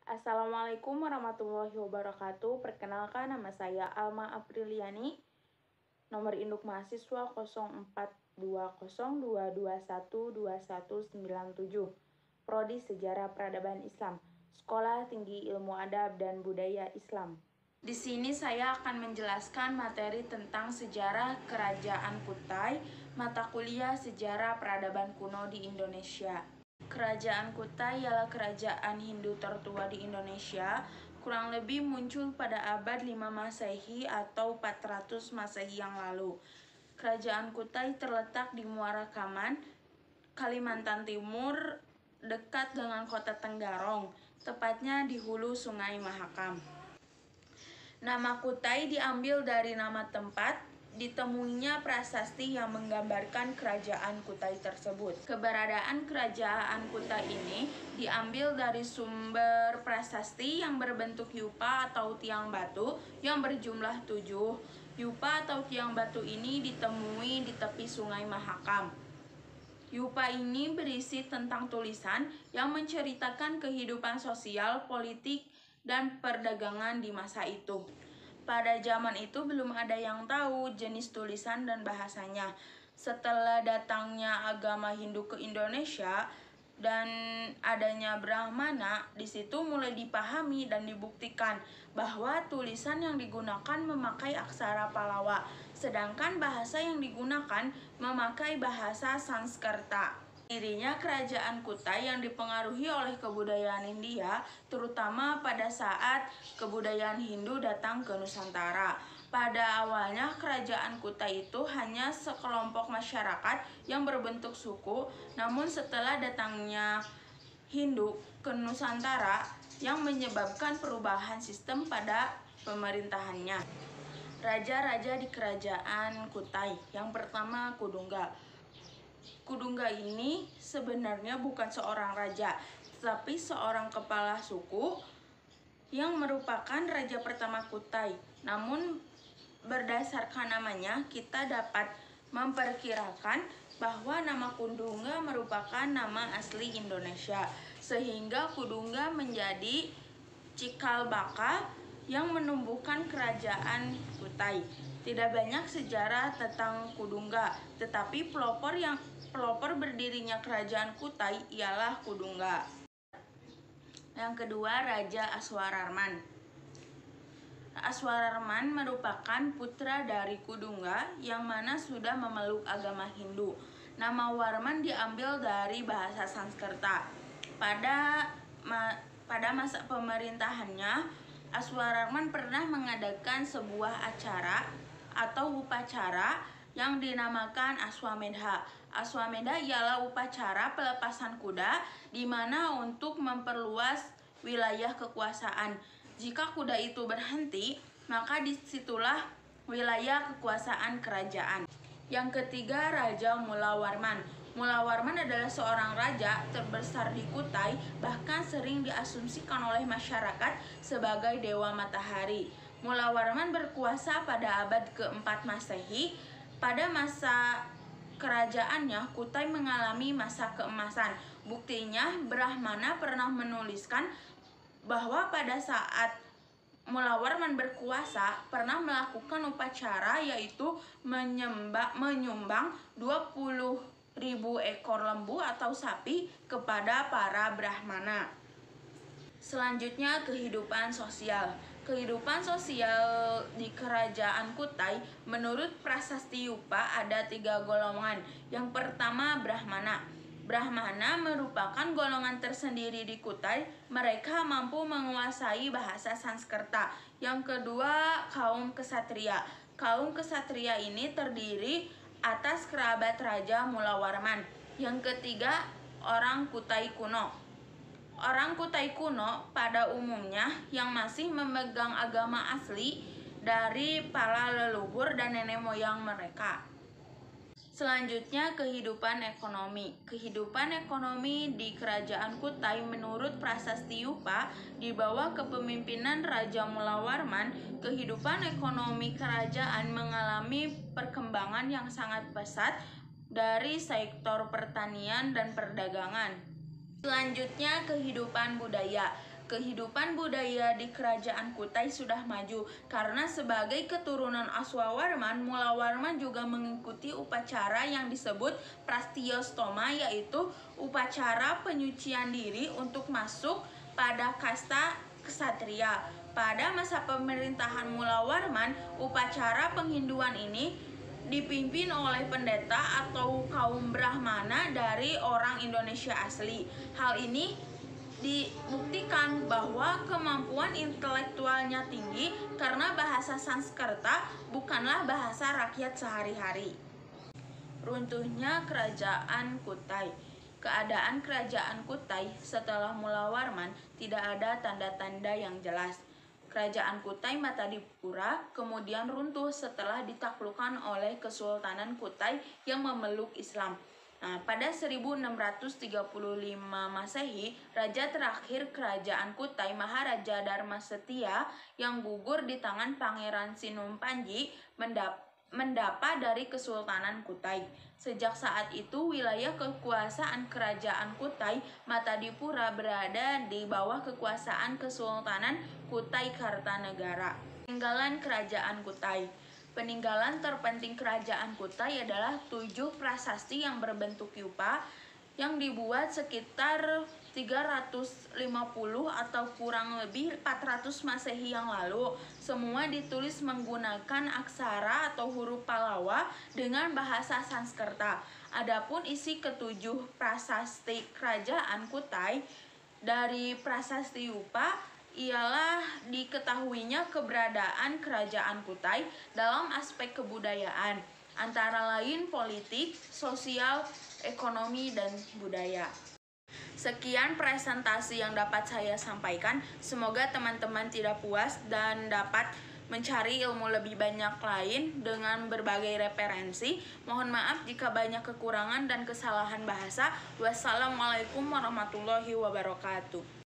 Assalamualaikum warahmatullahi wabarakatuh. Perkenalkan, nama saya Alma Apriliani. Nomor induk mahasiswa 042022212197. Prodi Sejarah Peradaban Islam. Sekolah Tinggi Ilmu Adab dan Budaya Islam. Di sini saya akan menjelaskan materi tentang sejarah Kerajaan Kutai, mata kuliah Sejarah Peradaban Kuno di Indonesia. Kerajaan Kutai ialah kerajaan Hindu tertua di Indonesia, kurang lebih muncul pada abad 5 Masehi atau 400 Masehi yang lalu. Kerajaan Kutai terletak di Muara Kaman, Kalimantan Timur, dekat dengan kota Tenggarong, tepatnya di hulu Sungai Mahakam. Nama Kutai diambil dari nama tempat ditemuinya prasasti yang menggambarkan kerajaan Kutai tersebut. Keberadaan kerajaan Kutai ini diambil dari sumber prasasti yang berbentuk yupa atau tiang batu yang berjumlah 7. Yupa atau tiang batu ini ditemui di tepi Sungai Mahakam. Yupa ini berisi tentang tulisan yang menceritakan kehidupan sosial, politik, dan perdagangan di masa itu. Pada zaman itu belum ada yang tahu jenis tulisan dan bahasanya. Setelah datangnya agama Hindu ke Indonesia dan adanya Brahmana, di situ mulai dipahami dan dibuktikan bahwa tulisan yang digunakan memakai aksara Pallava, sedangkan bahasa yang digunakan memakai bahasa Sanskerta. Dirinya kerajaan Kutai yang dipengaruhi oleh kebudayaan India, terutama pada saat kebudayaan Hindu datang ke Nusantara. Pada awalnya kerajaan Kutai itu hanya sekelompok masyarakat yang berbentuk suku, namun setelah datangnya Hindu ke Nusantara yang menyebabkan perubahan sistem pada pemerintahannya. Raja-raja di kerajaan Kutai. Yang pertama, Kudungga. Kudungga ini sebenarnya bukan seorang raja, tetapi seorang kepala suku yang merupakan raja pertama Kutai. Namun berdasarkan namanya kita dapat memperkirakan bahwa nama Kudungga merupakan nama asli Indonesia, sehingga Kudungga menjadi cikal bakal yang menumbuhkan kerajaan Kutai. Tidak banyak sejarah tentang Kudungga, tetapi pelopor berdirinya kerajaan Kutai ialah Kudungga. Yang kedua, Raja Aswararman. Aswararman merupakan putra dari Kudungga yang mana sudah memeluk agama Hindu. Nama Warman diambil dari bahasa Sanskerta. Pada masa pemerintahannya, Aswararman pernah mengadakan sebuah acara atau upacara yang dinamakan Aswamedha. Aswamedha ialah upacara pelepasan kuda di mana untuk memperluas wilayah kekuasaan. Jika kuda itu berhenti, maka disitulah wilayah kekuasaan kerajaan. Yang ketiga, Raja Mulawarman. Mulawarman adalah seorang raja terbesar di Kutai, bahkan sering diasumsikan oleh masyarakat sebagai dewa matahari. Mulawarman berkuasa pada abad ke-4 Masehi. Pada masa kerajaannya, Kutai mengalami masa keemasan. Buktinya, Brahmana pernah menuliskan bahwa pada saat Mulawarman berkuasa pernah melakukan upacara yaitu menyumbang 20.000 ekor lembu atau sapi kepada para Brahmana. Selanjutnya, kehidupan sosial. Kehidupan sosial di kerajaan Kutai menurut prasasti Yupa ada 3 golongan. Yang pertama, Brahmana. Brahmana merupakan golongan tersendiri di Kutai. Mereka mampu menguasai bahasa Sanskerta. Yang kedua, kaum kesatria. Kaum kesatria ini terdiri atas kerabat Raja Mulawarman. Yang ketiga, orang Kutai kuno. Orang Kutai kuno pada umumnya yang masih memegang agama asli dari para leluhur dan nenek moyang mereka. Selanjutnya, kehidupan ekonomi. Kehidupan ekonomi di kerajaan Kutai menurut prasasti Yupa di bawah kepemimpinan Raja Mulawarman, kehidupan ekonomi kerajaan mengalami perkembangan yang sangat pesat dari sektor pertanian dan perdagangan. Selanjutnya, kehidupan budaya. Kehidupan budaya di Kerajaan Kutai sudah maju karena sebagai keturunan Aswawarman, Mulawarman juga mengikuti upacara yang disebut Prastyostoma, yaitu upacara penyucian diri untuk masuk pada kasta ksatria. Pada masa pemerintahan Mulawarman, upacara penghinduan ini dipimpin oleh pendeta atau kaum Brahmana dari orang Indonesia asli. Hal ini dibuktikan bahwa kemampuan intelektualnya tinggi karena bahasa Sanskerta bukanlah bahasa rakyat sehari-hari. Runtuhnya Kerajaan Kutai. Keadaan Kerajaan Kutai setelah Mulawarman tidak ada tanda-tanda yang jelas. Kerajaan Kutai Matadipura kemudian runtuh setelah ditaklukkan oleh Kesultanan Kutai yang memeluk Islam. Pada 1635 Masehi, Raja terakhir Kerajaan Kutai, Maharaja Dharma Setia, yang gugur di tangan Pangeran Sinumpanji, mendapa dari Kesultanan Kutai. Sejak saat itu, wilayah kekuasaan Kerajaan Kutai Matadipura berada di bawah kekuasaan Kesultanan Kutai Kartanegara. Peninggalan Kerajaan Kutai. Peninggalan terpenting Kerajaan Kutai adalah 7 prasasti yang berbentuk yupa yang dibuat sekitar 350 atau kurang lebih 400 Masehi yang lalu. Semua ditulis menggunakan aksara atau huruf Pallawa dengan bahasa Sanskerta. Adapun isi ketujuh prasasti Kerajaan Kutai dari prasasti yupa ialah diketahuinya keberadaan Kerajaan Kutai dalam aspek kebudayaan, antara lain politik, sosial, ekonomi, dan budaya. Sekian presentasi yang dapat saya sampaikan. Semoga teman-teman tidak puas dan dapat mencari ilmu lebih banyak lain dengan berbagai referensi. Mohon maaf jika banyak kekurangan dan kesalahan bahasa. Wassalamualaikum warahmatullahi wabarakatuh.